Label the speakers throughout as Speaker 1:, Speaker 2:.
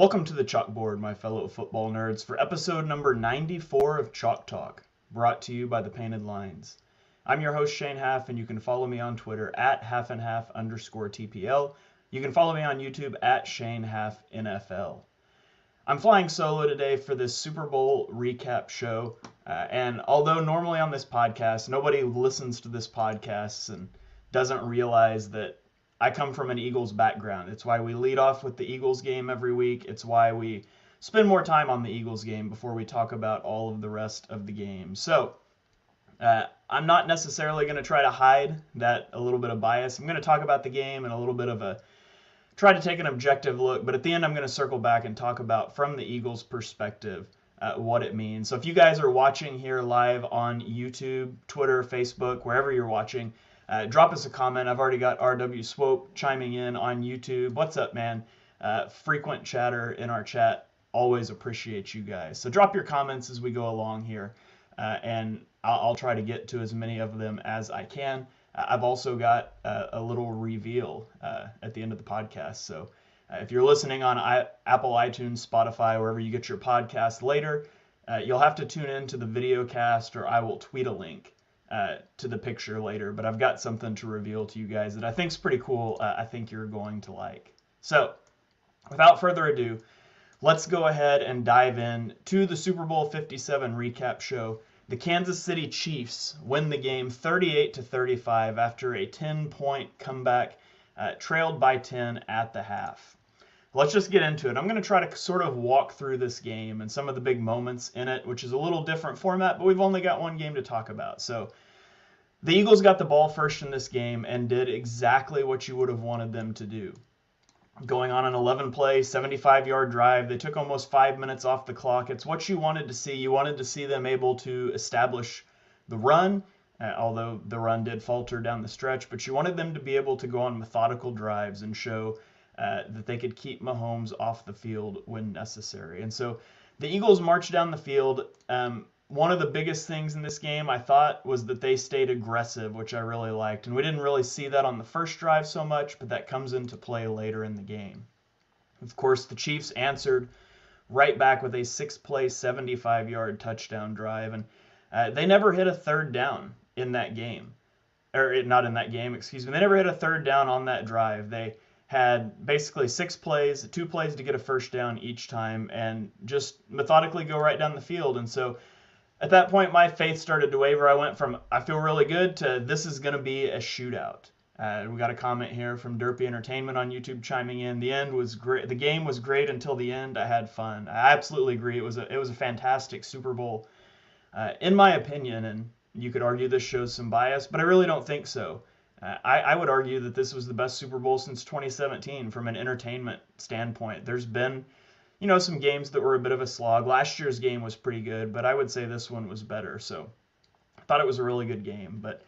Speaker 1: Welcome to the chalkboard, my fellow football nerds, for episode number 94 of Chalk Talk, brought to you by the Painted Lines. I'm your host, Shane Half, and you can follow me on Twitter at halfandhalf_TPL. You can follow me on YouTube at ShaneHalfNFL. I'm flying solo today for this Super Bowl recap show, and although normally on this podcast, nobody listens to this podcast and doesn't realize that I come from an Eagles background. It's why we lead off with the Eagles game every week. It's why we spend more time on the Eagles game before we talk about all of the rest of the game. So I'm not necessarily going to try to hide that a little bit of bias. I'm going to talk about the game and a little bit of try to take an objective look. But at the end, I'm going to circle back and talk about, from the Eagles' perspective, what it means. So if you guys are watching here live on YouTube, Twitter, Facebook, wherever you're watching, drop us a comment. I've already got RW Swope chiming in on YouTube. What's up, man? Frequent chatter in our chat. Always appreciate you guys. So drop your comments as we go along here, and I'll try to get to as many of them as I can. I've also got a little reveal at the end of the podcast. So if you're listening on Apple, iTunes, Spotify, wherever you get your podcast later, you'll have to tune in to the video cast, or I will tweet a link to the picture later, but I've got something to reveal to you guys that I think is pretty cool. I think you're going to like. So without further ado, let's go ahead and dive in to the Super Bowl 57 recap show. The Kansas City Chiefs win the game 38-35 after a 10-point comeback, trailed by 10 at the half. Let's just get into it. I'm going to try to sort of walk through this game and some of the big moments in it, which is a little different format, but we've only got one game to talk about. So the Eagles got the ball first in this game and did exactly what you would have wanted them to do. Going on an 11-play, 75-yard drive, they took almost 5 minutes off the clock. It's what you wanted to see. You wanted to see them able to establish the run, although the run did falter down the stretch, but you wanted them to be able to go on methodical drives and show that they could keep Mahomes off the field when necessary. And so the Eagles marched down the field. One of the biggest things in this game, I thought, was that they stayed aggressive, which I really liked. And we didn't really see that on the first drive so much, but that comes into play later in the game. Of course, the Chiefs answered right back with a 6-play, 75-yard touchdown drive. And they never hit a third down in that game. Or not in that game, excuse me. They never hit a third down on that drive. They had basically 6 plays, 2 plays to get a first down each time, and just methodically go right down the field. And so at that point, my faith started to waver. I went from, I feel really good, to this is going to be a shootout. We got a comment here from Derpy Entertainment on YouTube chiming in. The end was great. The game was great until the end. I had fun. I absolutely agree. It was a fantastic Super Bowl, in my opinion. And you could argue this shows some bias, but I really don't think so. I would argue that this was the best Super Bowl since 2017 from an entertainment standpoint. There's been, some games that were a bit of a slog. Last year's game was pretty good, but I would say this one was better. So I thought it was a really good game. But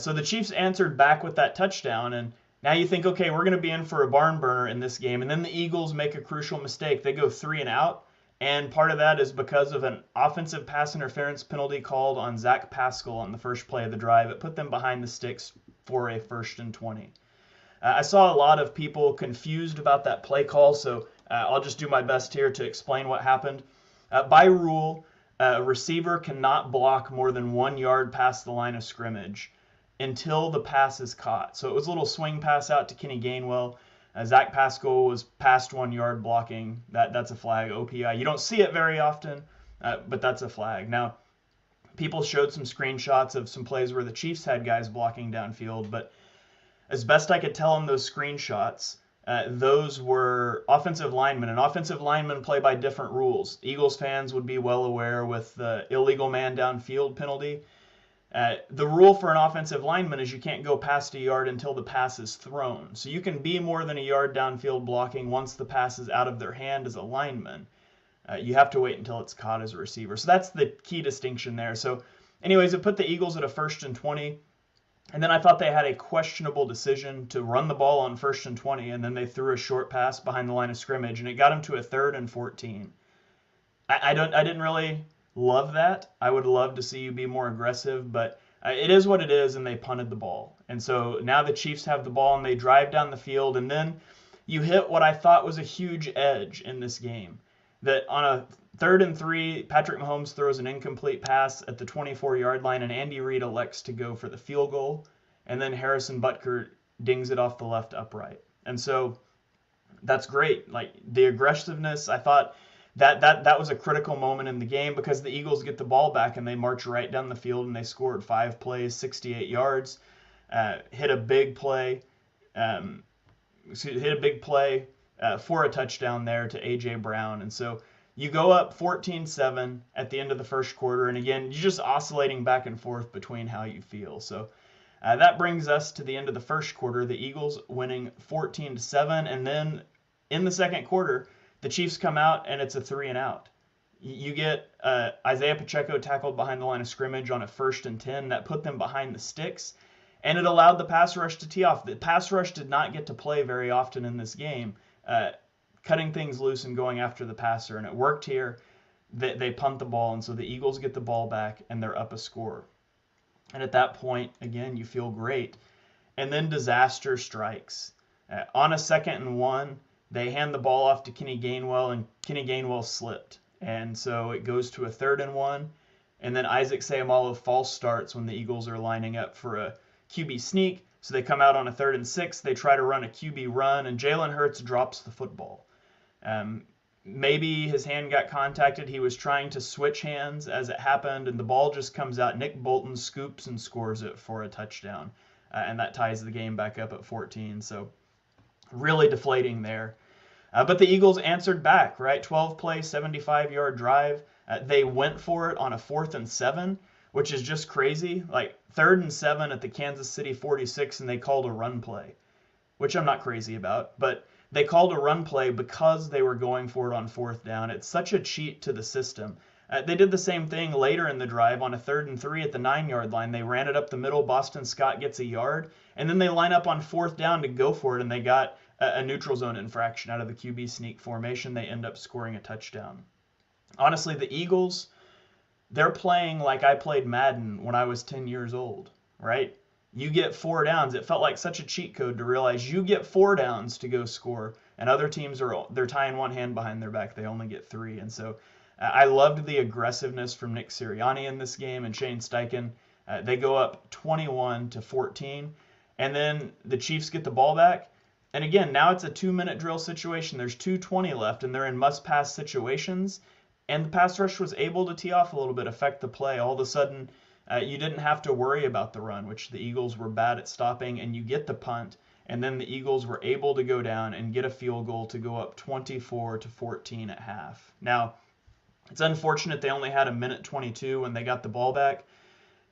Speaker 1: so the Chiefs answered back with that touchdown, and now you think, okay, we're going to be in for a barn burner in this game. And then the Eagles make a crucial mistake. They go 3 and out, and part of that is because of an offensive pass interference penalty called on Zach Pascal on the first play of the drive. It put them behind the sticks for a 1st and 20. I saw a lot of people confused about that play call, so I'll just do my best here to explain what happened. By rule, a receiver cannot block more than 1 yard past the line of scrimmage until the pass is caught. So it was a little swing pass out to Kenny Gainwell. Zach Pascal was past 1 yard blocking. That's a flag, OPI. You don't see it very often, but that's a flag. Now, people showed some screenshots of some plays where the Chiefs had guys blocking downfield, but as best I could tell on those screenshots, those were offensive linemen, and offensive linemen play by different rules. Eagles fans would be well aware with the illegal man downfield penalty. The rule for an offensive lineman is you can't go past a yard until the pass is thrown. So you can be more than a yard downfield blocking once the pass is out of their hand as a lineman. You have to wait until it's caught as a receiver. So that's the key distinction there. So anyways, it put the Eagles at a 1st and 20. And then I thought they had a questionable decision to run the ball on 1st and 20, and then they threw a short pass behind the line of scrimmage, and it got them to a 3rd and 14. I didn't really love that. I would love to see you be more aggressive, but it is what it is, and they punted the ball. And so now the Chiefs have the ball, and they drive down the field, and then you hit what I thought was a huge edge in this game. That on a 3rd and 3, Patrick Mahomes throws an incomplete pass at the 24-yard line, and Andy Reid elects to go for the field goal, and then Harrison Butker dings it off the left upright. And so that's great. Like, the aggressiveness, I thought that was a critical moment in the game, because the Eagles get the ball back and they march right down the field and they scored 5 plays, 68 yards, hit a big play for a touchdown there to A.J. Brown. And so you go up 14-7 at the end of the first quarter, and again, you're just oscillating back and forth between how you feel. So that brings us to the end of the first quarter, the Eagles winning 14-7, and then in the second quarter, the Chiefs come out and it's a 3-and-out. You get Isaiah Pacheco tackled behind the line of scrimmage on a 1st and 10. That put them behind the sticks, and it allowed the pass rush to tee off. The pass rush did not get to play very often in this game, cutting things loose and going after the passer, and it worked here. They punt the ball, and so the Eagles get the ball back, and they're up a score. And at that point, again, you feel great. And then disaster strikes. On a 2nd and 1, they hand the ball off to Kenny Gainwell, and Kenny Gainwell slipped. And so it goes to a 3rd and 1. And then Isaac Seumalo false starts when the Eagles are lining up for a QB sneak. So they come out on a 3rd and 6. They try to run a QB run, and Jalen Hurts drops the football. Maybe his hand got contacted. He was trying to switch hands as it happened, and the ball just comes out. Nick Bolton scoops and scores it for a touchdown, and that ties the game back up at 14. So really deflating there. But the Eagles answered back, right? 12-play, 75-yard drive. They went for it on a 4th and 7, which is just crazy. Like 3rd and 7 at the Kansas City 46, and they called a run play, which I'm not crazy about. But they called a run play because they were going for it on 4th down. It's such a cheat to the system. They did the same thing later in the drive on a 3rd and 3 at the 9-yard line. They ran it up the middle. Boston Scott gets a yard, and then they line up on 4th down to go for it, and they got a neutral zone infraction out of the QB sneak formation. They end up scoring a touchdown. Honestly, the Eagles, they're playing like I played Madden when I was 10 years old, right? You get 4 downs. It felt like such a cheat code to realize you get 4 downs to go score, and other teams they're tying one hand behind their back. They only get 3. And so I loved the aggressiveness from Nick Sirianni in this game and Shane Steichen. They go up 21-14, and then the Chiefs get the ball back. And again, now it's a 2-minute drill situation. There's 2:20 left, and they're in must-pass situations. And the pass rush was able to tee off a little bit, affect the play. All of a sudden, you didn't have to worry about the run, which the Eagles were bad at stopping, and you get the punt. And then the Eagles were able to go down and get a field goal to go up 24-14 at half. Now, it's unfortunate they only had 1:22 when they got the ball back,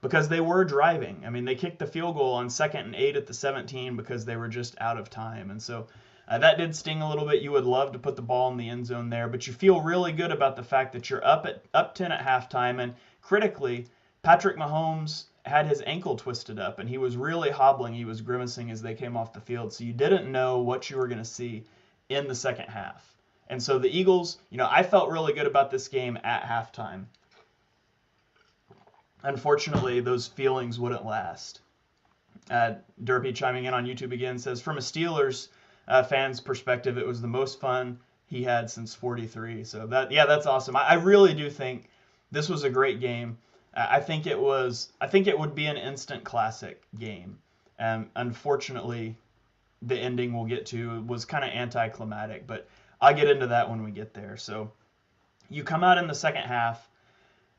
Speaker 1: because they were driving. I mean, they kicked the field goal on 2nd and 8 at the 17 because they were just out of time. And so that did sting a little bit. You would love to put the ball in the end zone there, but you feel really good about the fact that you're up 10 at halftime. And critically, Patrick Mahomes had his ankle twisted up, and he was really hobbling. He was grimacing as they came off the field. So you didn't know what you were going to see in the second half. And so the Eagles, I felt really good about this game at halftime. Unfortunately, those feelings wouldn't last. Derpy chiming in on YouTube again says, from a Steelers fan's perspective, it was the most fun he had since 43. So that's awesome. I really do think this was a great game. I think it would be an instant classic game. Unfortunately, the ending we'll get to was kind of anticlimactic, but I'll get into that when we get there. So you come out in the second half,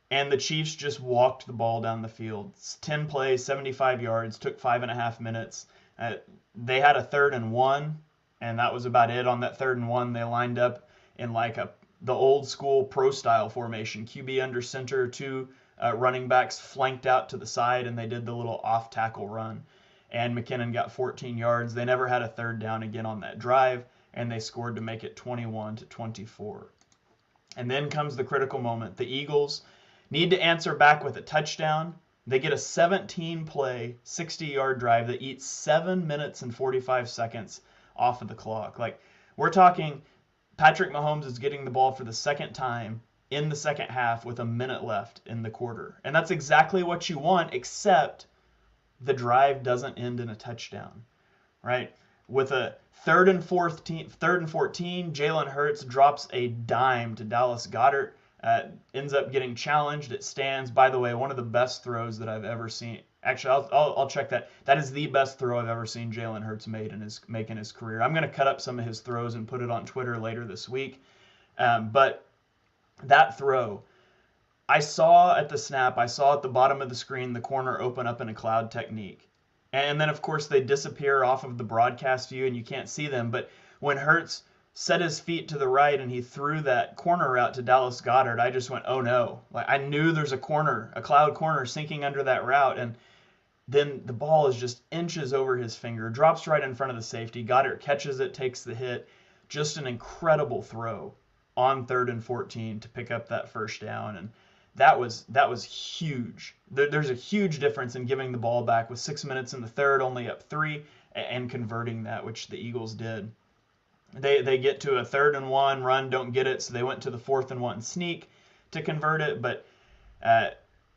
Speaker 1: and the Chiefs just walked the ball down the field. It's 10 plays, 75 yards, took 5.5 minutes. They had a 3rd and 1, and that was about it. On that 3rd and 1, they lined up in like the old school pro style formation, QB under center, 2 running backs flanked out to the side, and they did the little off tackle run. And McKinnon got 14 yards. They never had a 3rd down again on that drive, and they scored to make it 21-24. And then comes the critical moment. The Eagles need to answer back with a touchdown. They get a 17-play, 60-yard drive that eats 7 minutes and 45 seconds off of the clock. Like, we're talking Patrick Mahomes is getting the ball for the second time in the second half with a minute left in the quarter. And that's exactly what you want, except the drive doesn't end in a touchdown, right? With a third and 14, Jalen Hurts drops a dime to Dallas Goedert. Ends up getting challenged. It stands. By the way, one of the best throws that I've ever seen. Actually, I'll check that. That is the best throw I've ever seen Jalen Hurts make in his career. I'm going to cut up some of his throws and put it on Twitter later this week. But that throw, I saw at the snap, I saw at the bottom of the screen the corner open up in a cloud technique. And then, of course, they disappear off of the broadcast view and you can't see them. But when Hurts set his feet to the right and he threw that corner route to Dallas Goedert, I just went, oh no. Like, I knew there's a cloud corner sinking under that route. And then the ball is just inches over his finger, drops right in front of the safety. Goedert catches it, takes the hit. Just an incredible throw on 3rd and 14 to pick up that first down. And that was huge. There's a huge difference in giving the ball back with 6 minutes in the third, only up 3, and converting that, which the Eagles did. They get to a 3rd and 1 run, don't get it, so they went to the 4th and 1 sneak to convert it. But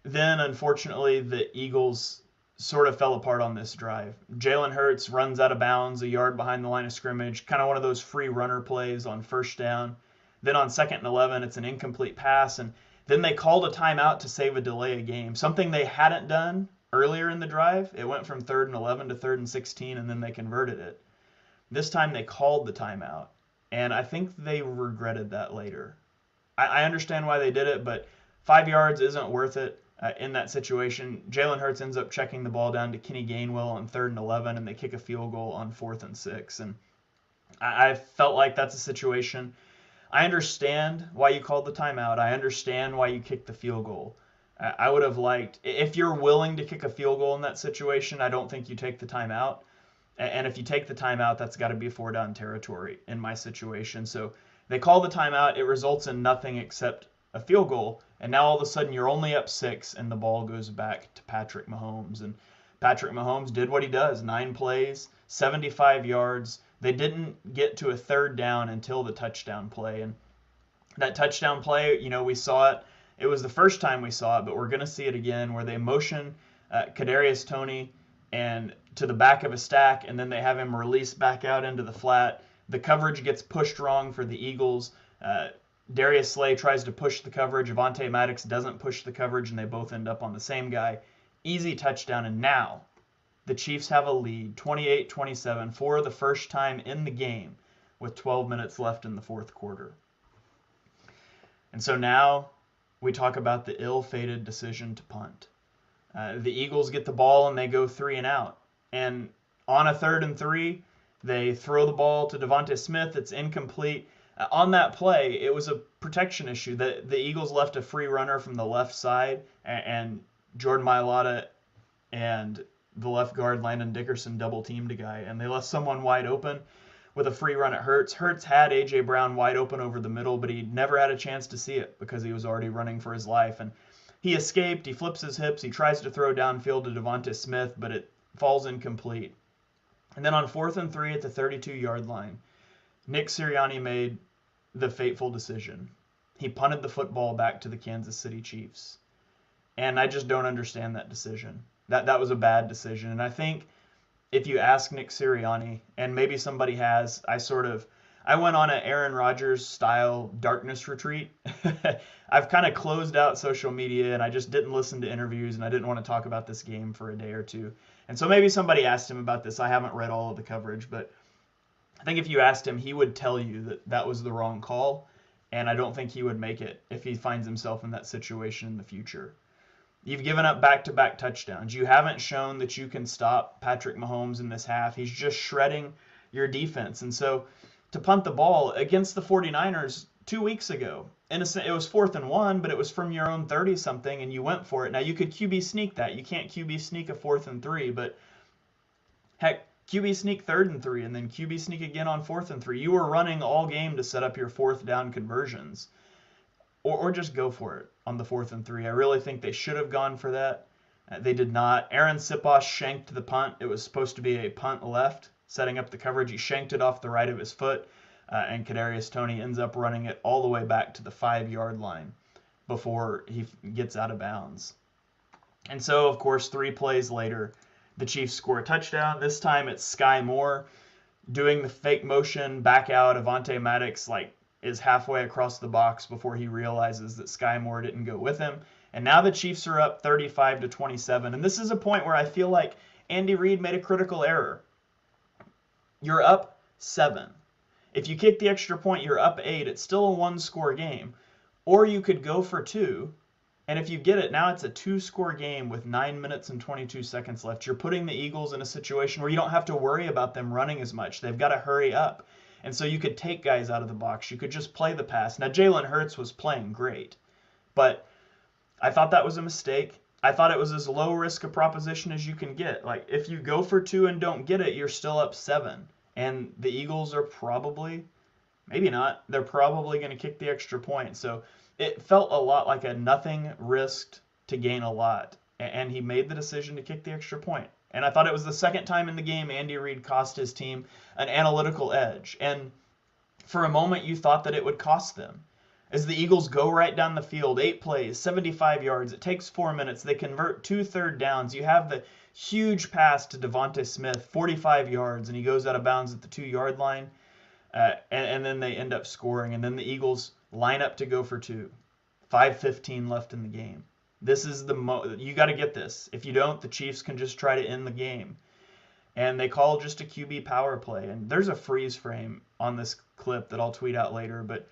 Speaker 1: then, unfortunately, the Eagles sort of fell apart on this drive. Jalen Hurts runs out of bounds a yard behind the line of scrimmage, kind of one of those free runner plays on first down. Then on 2nd and 11, it's an incomplete pass, and then they called a timeout to save a delay of game, something they hadn't done earlier in the drive. It went from 3rd and 11 to 3rd and 16, and then they converted it. This time they called the timeout, and I think they regretted that later. I understand why they did it, but 5 yards isn't worth it in that situation. Jalen Hurts ends up checking the ball down to Kenny Gainwell on 3rd and 11, and they kick a field goal on 4th and 6. And I felt like that's a situation. I understand why you called the timeout. I understand why you kicked the field goal. I would have liked, if you're willing to kick a field goal in that situation, I don't think you take the timeout. And if you take the timeout, that's got to be 4-down territory in my situation. So they call the timeout. It results in nothing except a field goal. And now all of a sudden you're only up 6 and the ball goes back to Patrick Mahomes. And Patrick Mahomes did what he does. 9 plays, 75 yards. They didn't get to a 3rd down until the touchdown play. And that touchdown play, we saw it. It was the first time we saw it, but we're going to see it again, where they motion Kadarius Toney and to the back of a stack, and then they have him release back out into the flat. The coverage gets pushed wrong for the Eagles. Darius Slay tries to push the coverage. Avonte Maddox doesn't push the coverage, and they both end up on the same guy. Easy touchdown, and now the Chiefs have a lead, 28-27, for the first time in the game with 12 minutes left in the 4th quarter. And so now we talk about the ill-fated decision to punt. The Eagles get the ball and they go 3 and out. And on a 3rd and 3, they throw the ball to Devonta Smith. It's incomplete. On that play, it was a protection issue. The Eagles left a free runner from the left side, and Jordan Mailata and the left guard, Landon Dickerson, double-teamed a guy, and they left someone wide open with a free run at Hurts. Hurts had A.J. Brown wide open over the middle, but he never had a chance to see it because he was already running for his life. And he escaped. He flips his hips. He tries to throw downfield to Devonta Smith, but it falls incomplete. And then on 4th and 3 at the 32-yard line, Nick Sirianni made the fateful decision. He punted the football back to the Kansas City Chiefs. And I just don't understand that decision. That was a bad decision. And I think if you ask Nick Sirianni, and maybe somebody has, I went on an Aaron Rodgers style darkness retreat. I've kind of closed out social media and I just didn't listen to interviews and I didn't want to talk about this game for a day or two. And so maybe somebody asked him about this. I haven't read all of the coverage, but I think if you asked him, he would tell you that that was the wrong call. And I don't think he would make it if he finds himself in that situation in the future. You've given up back-to-back touchdowns. You haven't shown that you can stop Patrick Mahomes in this half. He's just shredding your defense. And so to punt the ball against the 49ers 2 weeks ago, it was 4th and 1, but it was from your own 30-something, and you went for it. Now, you could QB sneak that. You can't QB sneak a 4th and 3, but heck, QB sneak 3rd and 3, and then QB sneak again on 4th and 3. You were running all game to set up your 4th down conversions. Or just go for it on the 4th and 3. I really think they should have gone for that. They did not. Aaron Sipos shanked the punt. It was supposed to be a punt left, setting up the coverage. He shanked it off the right of his foot, and Kadarius Toney ends up running it all the way back to the 5-yard line before he gets out of bounds. And so, of course, 3 plays later, the Chiefs score a touchdown. This time it's Sky Moore. doing the fake motion back out. Avonte Maddox is halfway across the box before he realizes that Sky Moore didn't go with him. And now the Chiefs are up 35-27. And this is a point where I feel like Andy Reid made a critical error. You're up 7. If you kick the extra point, you're up 8. It's still a one-score game. Or you could go for 2. And if you get it, now it's a 2-score game with 9 minutes and 22 seconds left. You're putting the Eagles in a situation where you don't have to worry about them running as much. They've got to hurry up. And so you could take guys out of the box. You could just play the pass. Now, Jalen Hurts was playing great. But I thought that was a mistake. I thought it was as low risk a proposition as you can get. Like, if you go for 2 and don't get it, you're still up 7. And the Eagles are probably, maybe not, they're probably going to kick the extra point. So it felt a lot like a nothing risked to gain a lot. And he made the decision to kick the extra point. And I thought it was the second time in the game Andy Reid cost his team an analytical edge. And for a moment, you thought that it would cost them. As the Eagles go right down the field, 8 plays, 75 yards, it takes 4 minutes. They convert 2 third downs. You have the huge pass to Devonta Smith, 45 yards, and he goes out of bounds at the 2-yard line. And then they end up scoring. And then the Eagles line up to go for 2. 5:15 left in the game. This is you got to get this. If you don't, the Chiefs can just try to end the game. And they call just a QB power play. And there's a freeze frame on this clip that I'll tweet out later. But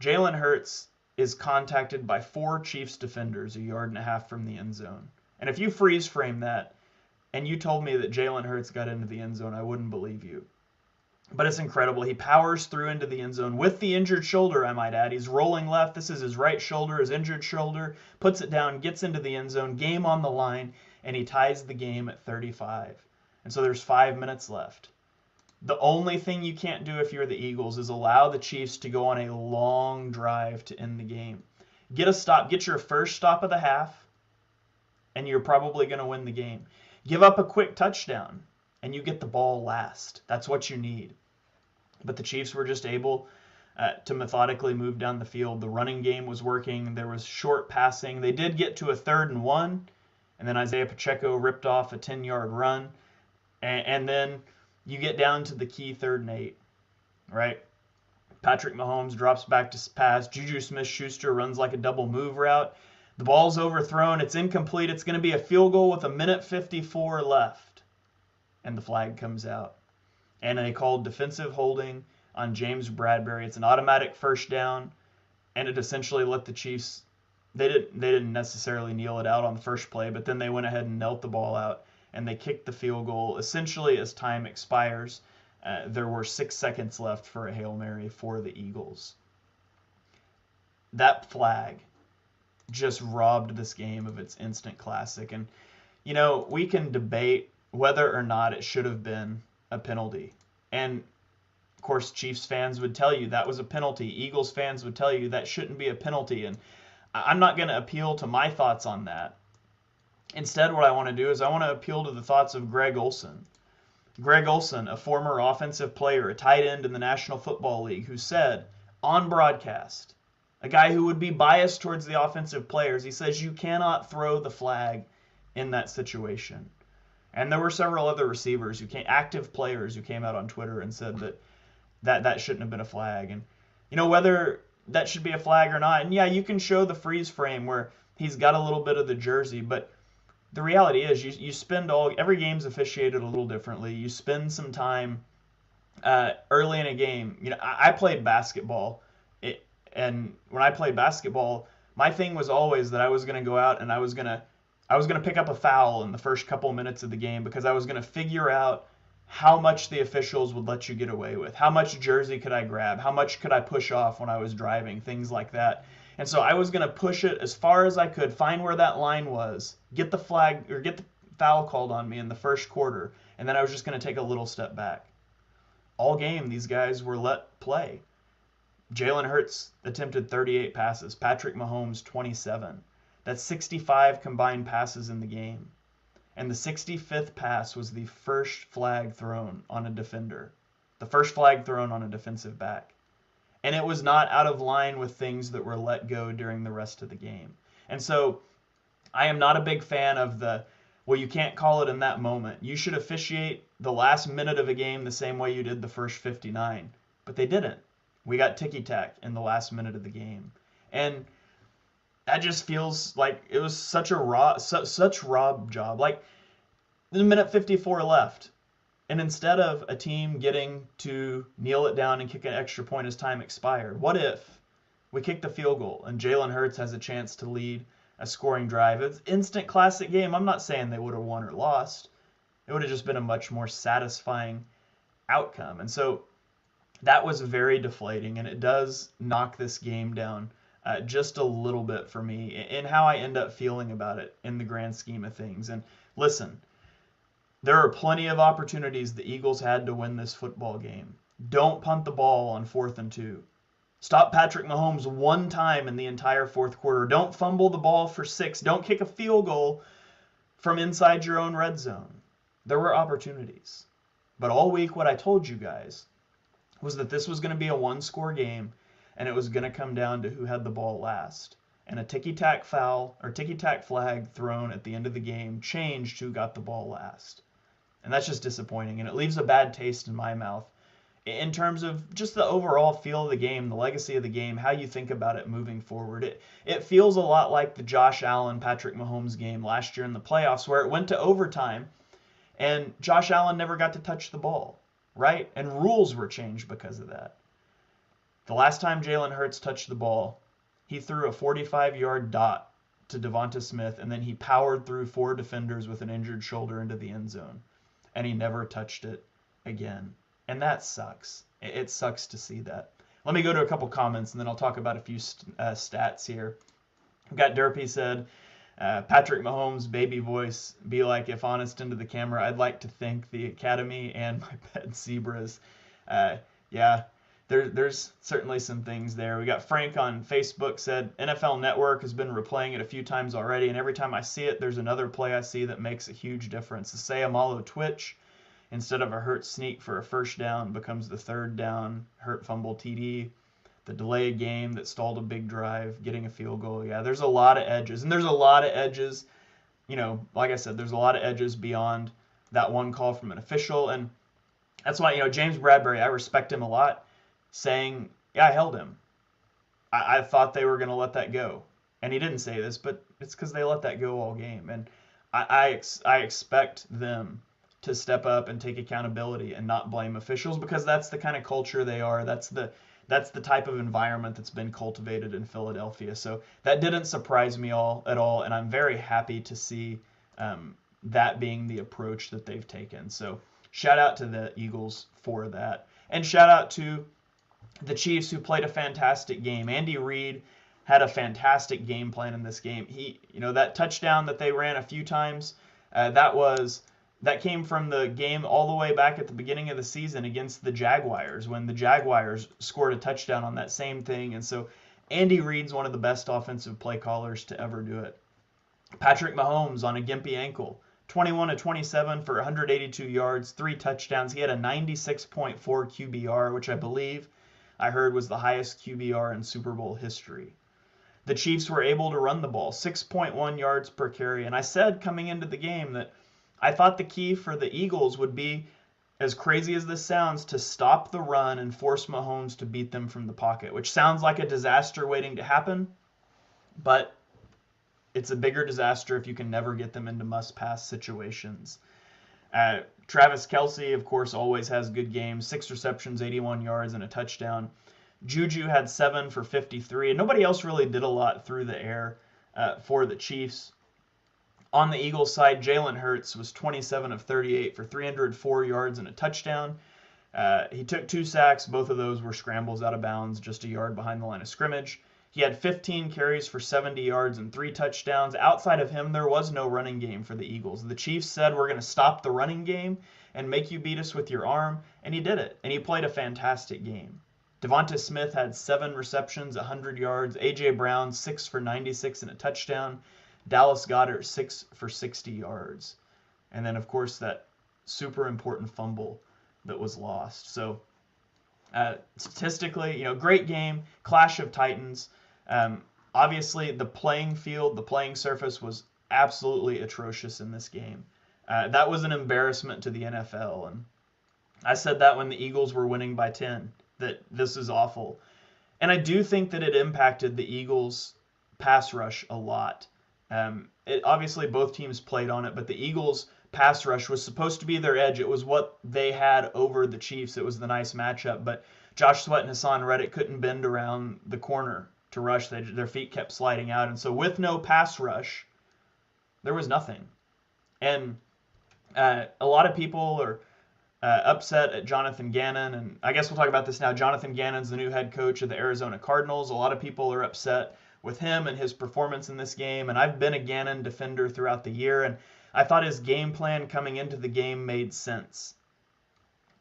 Speaker 1: Jalen Hurts is contacted by 4 Chiefs defenders 1.5 yards from the end zone. And if you freeze frame that and you told me that Jalen Hurts got into the end zone, I wouldn't believe you. But it's incredible. He powers through into the end zone with the injured shoulder, I might add. He's rolling left. This is his right shoulder, his injured shoulder. Puts it down, gets into the end zone, game on the line, and he ties the game at 35. And so there's 5 minutes left. The only thing you can't do if you're the Eagles is allow the Chiefs to go on a long drive to end the game. Get a stop. Get your first stop of the half, and you're probably going to win the game. Give up a quick touchdown, and you get the ball last. That's what you need. But the Chiefs were just able to methodically move down the field. The running game was working. There was short passing. They did get to a 3rd and 1, and then Isaiah Pacheco ripped off a 10-yard run. And then you get down to the key 3rd and 8, right? Patrick Mahomes drops back to pass. Juju Smith-Schuster runs like a double move route. The ball's overthrown. It's incomplete. It's going to be a field goal with 1:54 left. And the flag comes out. And they called defensive holding on James Bradbury. It's an automatic first down. And it essentially let the Chiefs, they didn't necessarily kneel it out on the first play, but then they went ahead and knelt the ball out. And they kicked the field goal essentially as time expires. There were 6 seconds left for a Hail Mary for the Eagles. That flag just robbed this game of its instant classic. And, you know, we can debate whether or not it should have been a penalty. And, of course, Chiefs fans would tell you that was a penalty. Eagles fans would tell you that shouldn't be a penalty. And I'm not going to appeal to my thoughts on that. Instead, what I want to do is I want to appeal to the thoughts of Greg Olsen. Greg Olsen, a former offensive player, a tight end in the National Football League, who said on broadcast, a guy who would be biased towards the offensive players, he says you cannot throw the flag in that situation. And there were several other receivers, active players who came out on Twitter and said that shouldn't have been a flag. And, you know, whether that should be a flag or not, and yeah, you can show the freeze frame where he's got a little bit of the jersey, but the reality is you spend every game's officiated a little differently. You spend some time early in a game. You know, I played basketball, and when I played basketball, my thing was always that I was going to go out and I was going to pick up a foul in the first couple minutes of the game because I was going to figure out how much the officials would let you get away with. How much jersey could I grab? How much could I push off when I was driving? Things like that. And so I was going to push it as far as I could, find where that line was, get the flag or get the foul called on me in the first quarter, and then I was just going to take a little step back. All game, these guys were let play. Jalen Hurts attempted 38 passes. Patrick Mahomes, 27. That's 65 combined passes in the game. And the 65th pass was the first flag thrown on a defender. The first flag thrown on a defensive back. And it was not out of line with things that were let go during the rest of the game. And so I am not a big fan of the Well, you can't call it in that moment. You should officiate the last minute of a game the same way you did the first 59. But they didn't. We got ticky-tack in the last minute of the game. And that just feels like it was such rob job. Like, the minute 54 left. And instead of a team getting to kneel it down and kick an extra point as time expired, what if we kick the field goal and Jalen Hurts has a chance to lead a scoring drive? It's instant classic game. I'm not saying they would have won or lost. It would have just been a much more satisfying outcome. And so that was very deflating, and it does knock this game down just a little bit for me in how I end up feeling about it in the grand scheme of things. And listen, there are plenty of opportunities the Eagles had to win this football game. Don't punt the ball on 4th and 2. Stop Patrick Mahomes one time in the entire fourth quarter. Don't fumble the ball for 6. Don't kick a field goal from inside your own red zone. There were opportunities. But all week what I told you guys was that this was going to be a one-score game, and it was going to come down to who had the ball last. And a ticky-tack foul or ticky-tack flag thrown at the end of the game changed who got the ball last. And that's just disappointing, and it leaves a bad taste in my mouth in terms of just the overall feel of the game, the legacy of the game, how you think about it moving forward. It feels a lot like the Josh Allen, Patrick Mahomes game last year in the playoffs, where it went to overtime, and Josh Allen never got to touch the ball, right? And rules were changed because of that. The last time Jalen Hurts touched the ball, he threw a 45-yard dot to Devonta Smith, and then he powered through 4 defenders with an injured shoulder into the end zone. And he never touched it again. And that sucks. It sucks to see that. Let me go to a couple comments, and then I'll talk about a few stats here. We've got Derpy said, Patrick Mahomes' baby voice, be like, if honest into the camera, I'd like to thank the Academy and my pet zebras. Yeah, there's certainly some things there. We got Frank on Facebook said, NFL Network has been replaying it a few times already, and every time I see it, there's another play I see that makes a huge difference. The Sayamalo twitch, instead of a Hurt sneak for a first down, becomes the third down Hurt fumble TD. The delay game that stalled a big drive, getting a field goal. Yeah, there's a lot of edges. And there's a lot of edges, like I said, there's a lot of edges beyond that one call from an official. And that's why, James Bradbury, I respect him a lot, saying, yeah, I held him. I thought they were going to let that go. And he didn't say this, but it's because they let that go all game. And I expect them to step up and take accountability and not blame officials, because that's the kind of culture they are. That's the type of environment that's been cultivated in Philadelphia. So that didn't surprise me at all, and I'm very happy to see that being the approach that they've taken. So shout out to the Eagles for that. And shout out to the Chiefs, who played a fantastic game. Andy Reid had a fantastic game plan in this game. That touchdown that they ran a few times, that came from the game all the way back at the beginning of the season against the Jaguars, when the Jaguars scored a touchdown on that same thing. And so Andy Reid's one of the best offensive play callers to ever do it. Patrick Mahomes on a gimpy ankle, 21-27 for 182 yards, 3 touchdowns. He had a 96.4 QBR, which I believe I heard was the highest QBR in Super Bowl history. The Chiefs were able to run the ball, 6.1 yards per carry. And I said coming into the game that I thought the key for the Eagles would be, as crazy as this sounds, to stop the run and force Mahomes to beat them from the pocket, which sounds like a disaster waiting to happen, but it's a bigger disaster if you can never get them into must-pass situations. Travis Kelce, of course, always has good games, 6 receptions, 81 yards, and a touchdown. Juju had 7 for 53, and nobody else really did a lot through the air for the Chiefs. On the Eagles side, Jalen Hurts was 27 of 38 for 304 yards and a touchdown. He took 2 sacks. Both of those were scrambles out of bounds, just a yard behind the line of scrimmage. He had 15 carries for 70 yards and 3 touchdowns. Outside of him, there was no running game for the Eagles. The Chiefs said, we're going to stop the running game and make you beat us with your arm, and he did it, and he played a fantastic game. Devonta Smith had 7 receptions, 100 yards. A.J. Brown, 6 for 96 and a touchdown. Dallas Goedert, 6 for 60 yards. And then, of course, that super important fumble that was lost. So, statistically, great game, clash of titans. Obviously, the playing field, the playing surface was absolutely atrocious in this game. That was an embarrassment to the NFL. And I said that when the Eagles were winning by 10, that this is awful. And I do think that it impacted the Eagles' pass rush a lot. Obviously, both teams played on it, but the Eagles' pass rush was supposed to be their edge. It was what they had over the Chiefs. It was the nice matchup. But Josh Sweat and Hassan Reddick couldn't bend around the corner to rush. Their feet kept sliding out. And so with no pass rush, there was nothing. And a lot of people are upset at Jonathan Gannon, and I guess we'll talk about this now. Jonathan Gannon's the new head coach of the Arizona Cardinals. A lot of people are upset with him and his performance in this game, and I've been a Gannon defender throughout the year, and I thought his game plan coming into the game made sense.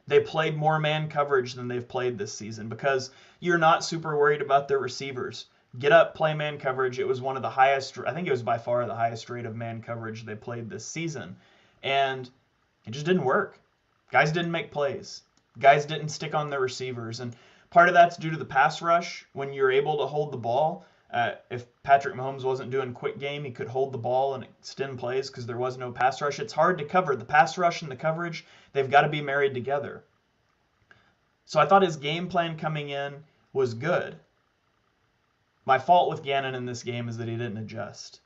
Speaker 1: They played more man coverage than they've played this season because you're not super worried about their receivers. Get up, play man coverage. It was one of the highest, I think it was by far the highest rate of man coverage they played this season, and it just didn't work. Guys didn't make plays. Guys didn't stick on their receivers. And part of that's due to the pass rush. When you're able to hold the ball, if Patrick Mahomes wasn't doing quick game, he could hold the ball and extend plays because there was no pass rush. It's hard to cover. The pass rush and the coverage, they've got to be married together. So I thought his game plan coming in was good. My fault with Gannon in this game is that he didn't adjust.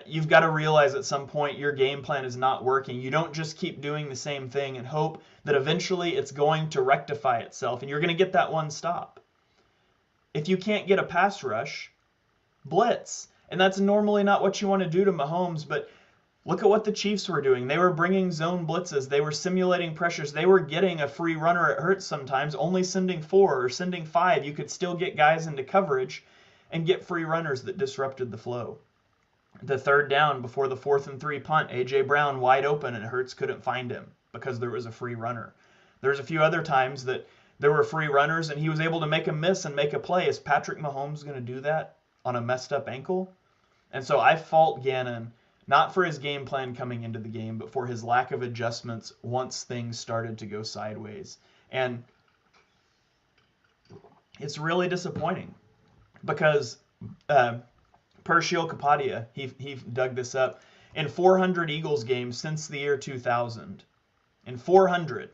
Speaker 1: You've got to realize at some point your game plan is not working. You don't just keep doing the same thing and hope that eventually it's going to rectify itself and you're going to get that one stop. If you can't get a pass rush, blitz. And that's normally not what you want to do to Mahomes, but look at what the Chiefs were doing. They were bringing zone blitzes. They were simulating pressures. They were getting a free runner at Hurts sometimes, only sending 4 or sending 5. You could still get guys into coverage and get free runners that disrupted the flow. The third down before the 4th and 3 punt, A.J. Brown wide open and Hurts couldn't find him because there was a free runner. There's a few other times that there were free runners and he was able to make a miss and make a play. Is Patrick Mahomes going to do that on a messed up ankle? And so I fault Gannon not for his game plan coming into the game, but for his lack of adjustments once things started to go sideways. And it's really disappointing because per Sheil Kapadia, he dug this up, in 400 Eagles games since the year 2000, in 400,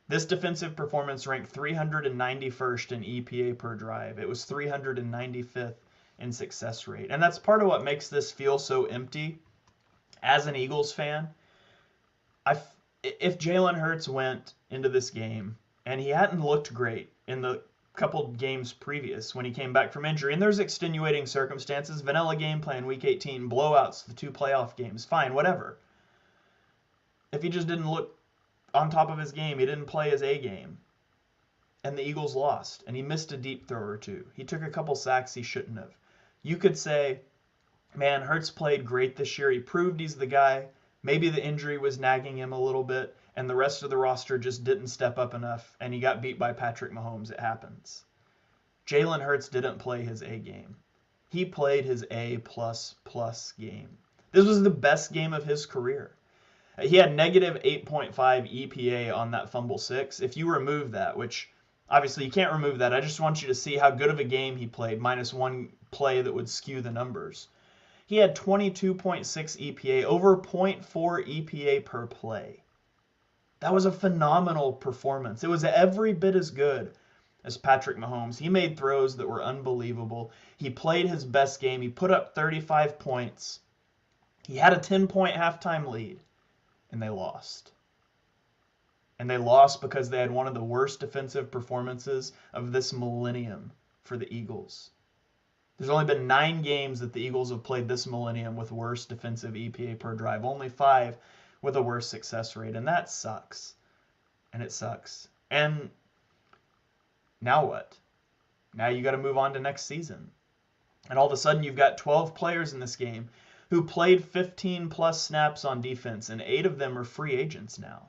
Speaker 1: this defensive performance ranked 391st in EPA per drive. It was 395th in success rate. And that's part of what makes this feel so empty as an Eagles fan. If Jalen Hurts went into this game and he hadn't looked great in the couple games previous when he came back from injury, and there's extenuating circumstances, vanilla game plan, week 18, blowouts, the 2 playoff games, fine, whatever. If he just didn't look on top of his game, he didn't play his A game, and the Eagles lost, and he missed a deep throw or 2. He took a couple sacks he shouldn't have. You could say, man, Hurts played great this year. He proved he's the guy. Maybe the injury was nagging him a little bit, and the rest of the roster just didn't step up enough, and he got beat by Patrick Mahomes. It happens. Jalen Hurts didn't play his A game. He played his A++ game. This was the best game of his career. He had negative 8.5 EPA on that fumble 6. If you remove that, which obviously you can't remove that, I just want you to see how good of a game he played, minus 1 play that would skew the numbers. He had 22.6 EPA, over 0.4 EPA per play. That was a phenomenal performance. It was every bit as good as Patrick Mahomes. He made throws that were unbelievable. He played his best game. He put up 35 points. He had a 10-point halftime lead, and they lost. And they lost because they had one of the worst defensive performances of this millennium for the Eagles. There's only been 9 games that the Eagles have played this millennium with worse defensive EPA per drive. Only 5 with a worse success rate. And that sucks. And it sucks. And now what? Now you got to move on to next season. And all of a sudden you've got 12 players in this game who played 15 plus snaps on defense, and 8 of them are free agents now.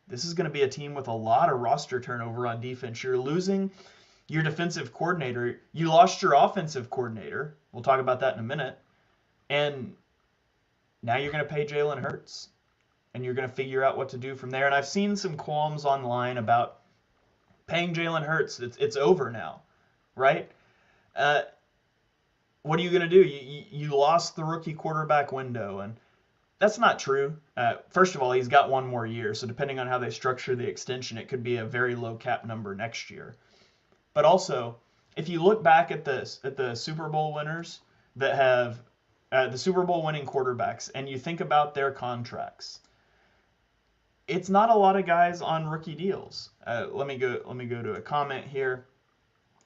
Speaker 1: This is going to be a team with a lot of roster turnover on defense. You're losing your defensive coordinator. You lost your offensive coordinator. We'll talk about that in a minute. And now you're going to pay Jalen Hurts. And you're going to figure out what to do from there. And I've seen some qualms online about paying Jalen Hurts. It's over now, right? what are you going to do? You lost the rookie quarterback window, and that's not true. First of all, he's got one more year, so depending on how they structure the extension, it could be a very low cap number next year. But also, if you look back at the Super Bowl winners that have the Super Bowl winning quarterbacks, and you think about their contracts, it's not a lot of guys on rookie deals. Let me go to a comment here.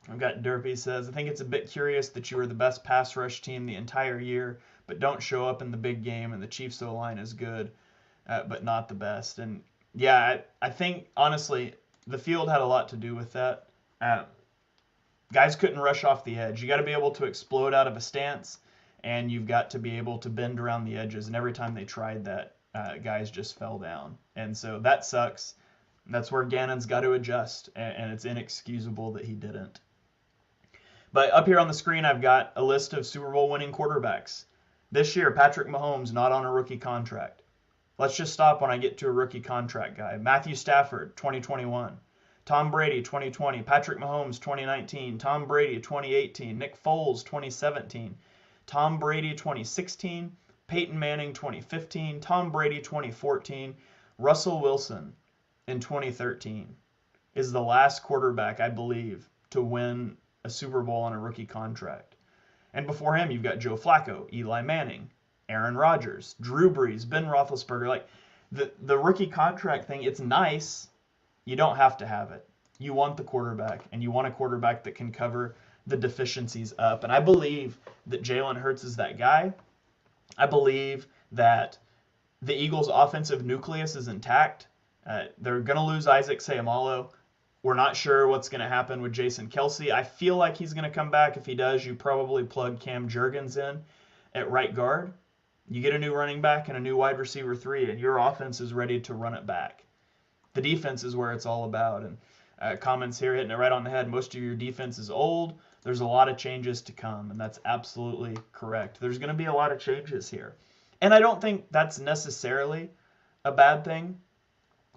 Speaker 1: I've got Derpy says, I think it's a bit curious that you were the best pass rush team the entire year, but don't show up in the big game, and the Chiefs O-line is good, but not the best. And yeah, I think, honestly, the field had a lot to do with that. Guys couldn't rush off the edge. You got to be able to explode out of a stance, and you've got to be able to bend around the edges. And every time they tried that, guys just fell down. And so that sucks. That's where Gannon's got to adjust, and it's inexcusable that he didn't. But up here on the screen, I've got a list of Super Bowl winning quarterbacks. This year, Patrick Mahomes not on a rookie contract. Let's just stop when I get to a rookie contract guy. Matthew Stafford, 2021. Tom Brady, 2020. Patrick Mahomes, 2019. Tom Brady, 2018. Nick Foles, 2017. Tom Brady, 2016. Peyton Manning, 2015. Tom Brady, 2014. Russell Wilson, in 2013, is the last quarterback, I believe, to win a Super Bowl on a rookie contract. And before him, you've got Joe Flacco, Eli Manning, Aaron Rodgers, Drew Brees, Ben Roethlisberger. Like, the rookie contract thing, it's nice. You don't have to have it. You want the quarterback, and you want a quarterback that can cover the deficiencies up. And I believe that Jalen Hurts is that guy. I believe that the Eagles' offensive nucleus is intact. They're going to lose Isaac Seumalo. We're not sure what's going to happen with Jason Kelce. I feel like he's going to come back. If he does, you probably plug Cam Jurgens in at right guard. You get a new running back and a new wide receiver 3, and your offense is ready to run it back. The defense is where it's all about. And comments here hitting it right on the head. Most of your defense is old. There's a lot of changes to come, and that's absolutely correct. There's going to be a lot of changes here. And I don't think that's necessarily a bad thing.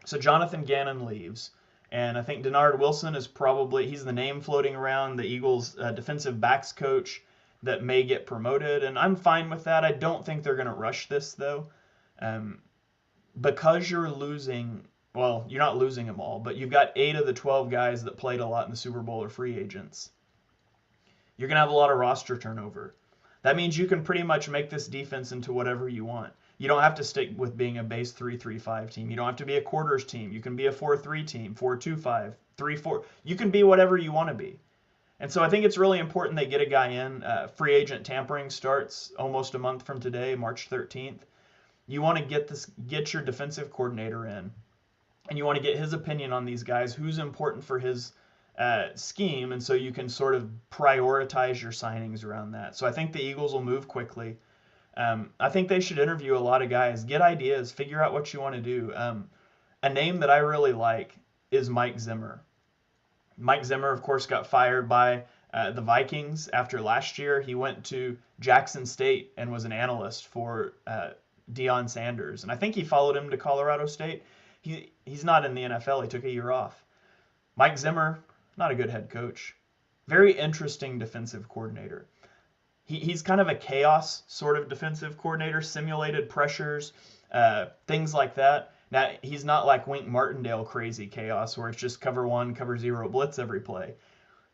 Speaker 1: So Jonathan Gannon leaves. And I think Denard Wilson is probably, he's the name floating around, the Eagles' defensive backs coach that may get promoted. And I'm fine with that. I don't think they're going to rush this, though. Because you're losing, well, you're not losing them all, but you've got 8 of the 12 guys that played a lot in the Super Bowl are free agents. You're going to have a lot of roster turnover. That means you can pretty much make this defense into whatever you want. You don't have to stick with being a base 3-3-5 team. You don't have to be a quarters team. You can be a 4-3 team, 4-2-5, 3-4. You can be whatever you want to be. And so I think it's really important they get a guy in. Free agent tampering starts almost a month from today, March 13th. You want to get your defensive coordinator in, and you want to get his opinion on these guys, who's important for his scheme, and so you can sort of prioritize your signings around that. So I think the Eagles will move quickly. I think they should interview a lot of guys, get ideas, figure out what you want to do. A name that I really like is Mike Zimmer. Mike Zimmer, of course, got fired by the Vikings after last year. He went to Jackson State and was an analyst for Deion Sanders. And I think he followed him to Colorado State. He's not in the NFL. He took a year off. Mike Zimmer, not a good head coach. Very interesting defensive coordinator. He's kind of a chaos sort of defensive coordinator, simulated pressures, things like that. Now, he's not like Wink Martindale crazy chaos where it's just cover 1, cover 0 blitz every play.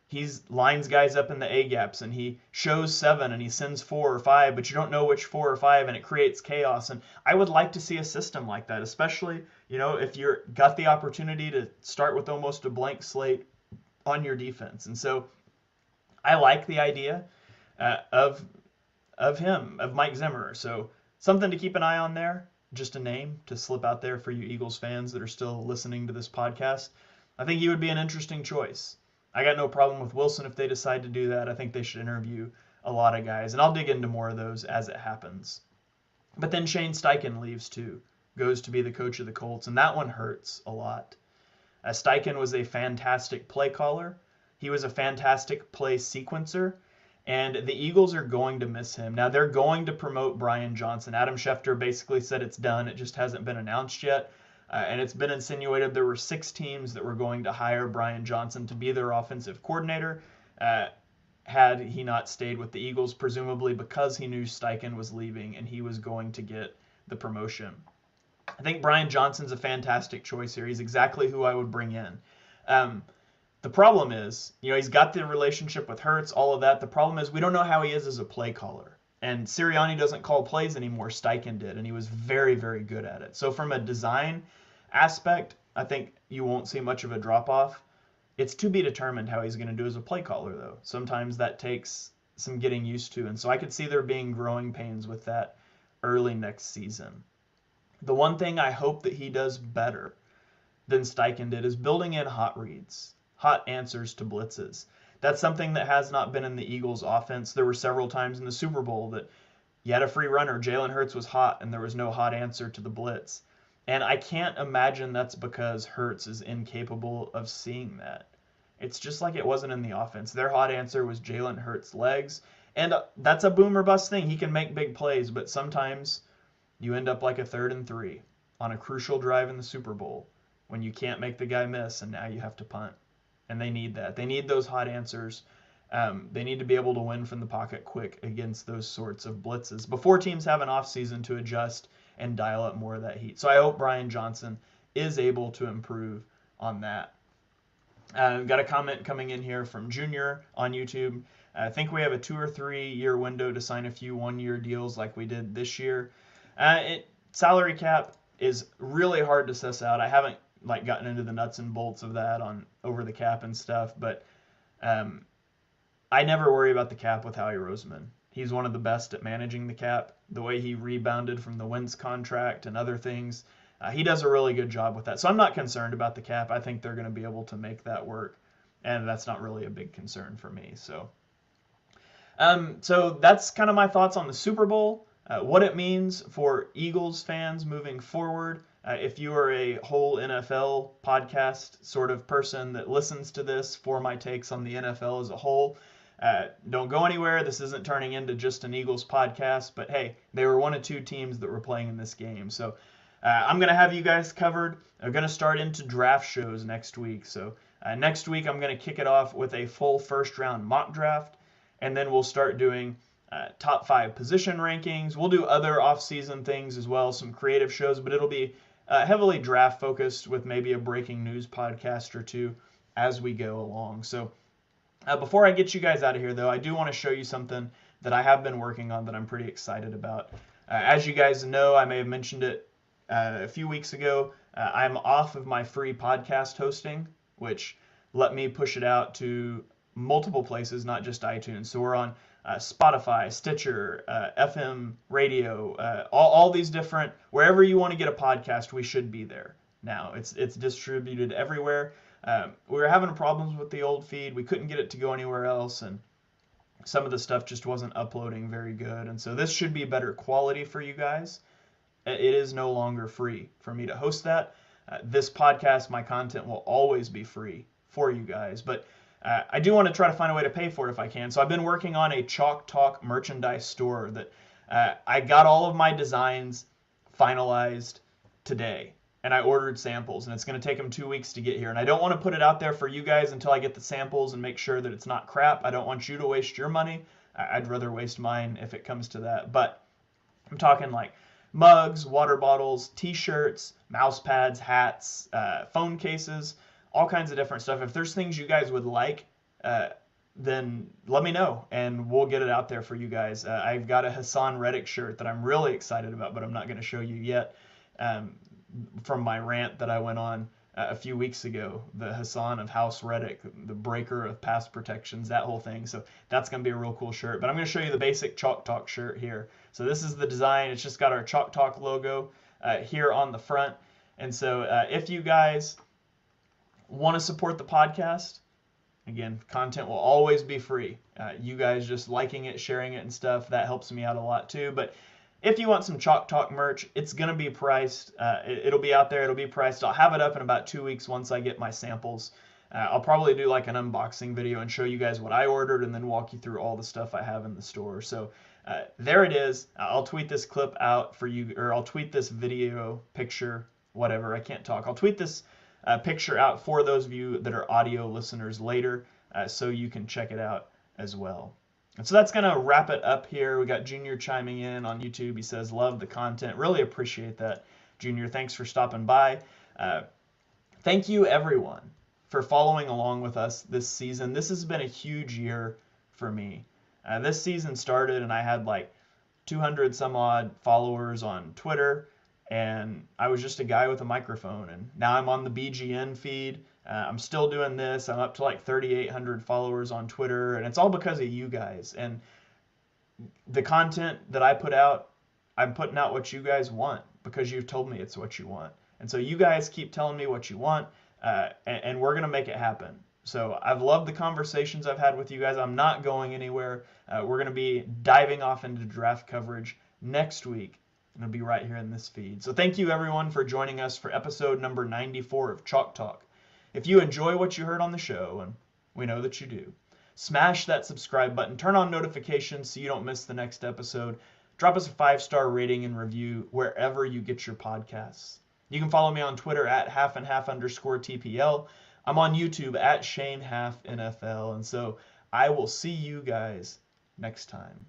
Speaker 1: He lines guys up in the A-gaps, and he shows 7, and he sends 4 or 5, but you don't know which 4 or 5, and it creates chaos. And I would like to see a system like that, especially, if you're got the opportunity to start with almost a blank slate on your defense. And so I like the idea of Mike Zimmer. So something to keep an eye on there. Just a name to slip out there for you Eagles fans that are still listening to this podcast. I think he would be an interesting choice. I got no problem with Wilson if they decide to do that. I think they should interview a lot of guys, and I'll dig into more of those as it happens. But then Shane Steichen leaves too, goes to be the coach of the Colts, and that one hurts a lot. Steichen was a fantastic play caller. He was a fantastic play sequencer, and the Eagles are going to miss him. Now, they're going to promote Brian Johnson. Adam Schefter basically said it's done. It just hasn't been announced yet. And it's been insinuated there were 6 teams that were going to hire Brian Johnson to be their offensive coordinator. had he not stayed with the Eagles, presumably because he knew Steichen was leaving and he was going to get the promotion. I think Brian Johnson's a fantastic choice here. He's exactly who I would bring in. The problem is, he's got the relationship with Hurts, all of that. The problem is we don't know how he is as a play caller. And Sirianni doesn't call plays anymore. Steichen did, and he was very, very good at it. So from a design aspect, I think you won't see much of a drop-off. It's to be determined how he's going to do as a play caller, though. Sometimes that takes some getting used to, and so I could see there being growing pains with that early next season. The one thing I hope that he does better than Steichen did is building in hot reads, hot answers to blitzes. That's something that has not been in the Eagles' offense. There were several times in the Super Bowl that you had a free runner, Jalen Hurts was hot, and there was no hot answer to the blitz. And I can't imagine that's because Hurts is incapable of seeing that. It's just like it wasn't in the offense. Their hot answer was Jalen Hurts' legs. And that's a boom or bust thing. He can make big plays, but sometimes you end up like a 3rd and 3 on a crucial drive in the Super Bowl when you can't make the guy miss, and now you have to punt. And they need that. They need those hot answers. They need to be able to win from the pocket quick against those sorts of blitzes before teams have an offseason to adjust and dial up more of that heat. So I hope Brian Johnson is able to improve on that. Got a comment coming in here from Junior on YouTube. I think we have a 2 or 3 year window to sign a few 1-year deals like we did this year. Salary cap is really hard to suss out. I haven't gotten into the nuts and bolts of that on over the cap and stuff, but I never worry about the cap with Howie Roseman. He's one of the best at managing the cap. The way he rebounded from the Wentz contract and other things, he does a really good job with that. So I'm not concerned about the cap. I think they're going to be able to make that work, and that's not really a big concern for me. So that's kind of my thoughts on the Super Bowl, what it means for Eagles fans moving forward. If you are a whole NFL podcast sort of person that listens to this for my takes on the NFL as a whole, don't go anywhere. This isn't turning into just an Eagles podcast, but hey, they were one of 2 teams that were playing in this game. So I'm going to have you guys covered. I'm going to start into draft shows next week. So next week I'm going to kick it off with a full first-round mock draft, and then we'll start doing top 5 position rankings. We'll do other off-season things as well, some creative shows, but it'll be heavily draft-focused with maybe a breaking news podcast or 2 as we go along. So before I get you guys out of here, though, I do want to show you something that I have been working on that I'm pretty excited about. As you guys know, I may have mentioned it a few weeks ago, I'm off of my free podcast hosting, which let me push it out to multiple places, not just iTunes. So we're on Spotify, Stitcher, FM radio, all these different, wherever you want to get a podcast, we should be there now. It's distributed everywhere. We were having problems with the old feed. We couldn't get it to go anywhere else, and some of the stuff just wasn't uploading very good. And so this should be better quality for you guys. It is no longer free for me to host that. This podcast, my content will always be free for you guys, but I do want to try to find a way to pay for it if I can. So I've been working on a Chalk Talk merchandise store that I got all of my designs finalized today, and I ordered samples, and it's going to take them 2 weeks to get here. And I don't want to put it out there for you guys until I get the samples and make sure that it's not crap. I don't want you to waste your money. I'd rather waste mine if it comes to that. But I'm talking like mugs, water bottles, t-shirts, mouse pads, hats, phone cases, all kinds of different stuff. If there's things you guys would like, then let me know, and we'll get it out there for you guys. I've got a Hassan Reddick shirt that I'm really excited about, but I'm not going to show you yet, from my rant that I went on a few weeks ago, the Hassan of House Reddick, the breaker of pass protections, that whole thing. So that's going to be a real cool shirt. But I'm going to show you the basic Chalk Talk shirt here. So this is the design. It's just got our Chalk Talk logo here on the front. And so if you guys want to support the podcast, again, content will always be free. You guys just liking it, sharing it and stuff, that helps me out a lot too. But if you want some Chalk Talk merch, it's going to be priced. It'll be out there. It'll be priced. I'll have it up in about 2 weeks once I get my samples. I'll probably do like an unboxing video and show you guys what I ordered and then walk you through all the stuff I have in the store. So there it is. I'll tweet this clip out for you, or I'll tweet this video, picture, whatever. I can't talk. I'll tweet this picture out for those of you that are audio listeners later, so you can check it out as well. And so that's going to wrap it up here. We got Junior chiming in on YouTube. He says, love the content. Really appreciate that, Junior. Thanks for stopping by. Thank you, everyone, for following along with us this season. This has been a huge year for me. This season started and I had like 200 some odd followers on Twitter, and I was just a guy with a microphone. And now I'm on the BGN feed. I'm still doing this. I'm up to like 3,800 followers on Twitter, and it's all because of you guys. And the content that I put out, I'm putting out what you guys want because you've told me it's what you want. And so you guys keep telling me what you want, and we're going to make it happen. So I've loved the conversations I've had with you guys. I'm not going anywhere. We're going to be diving off into draft coverage next week. It'll be right here in this feed. So thank you, everyone, for joining us for episode number 94 of Chalk Talk. If you enjoy what you heard on the show, and we know that you do, smash that subscribe button, turn on notifications so you don't miss the next episode. Drop us a 5-star rating and review wherever you get your podcasts. You can follow me on Twitter at @halfandhalf_TPL. I'm on YouTube at ShaneHalfNFL. And so I will see you guys next time.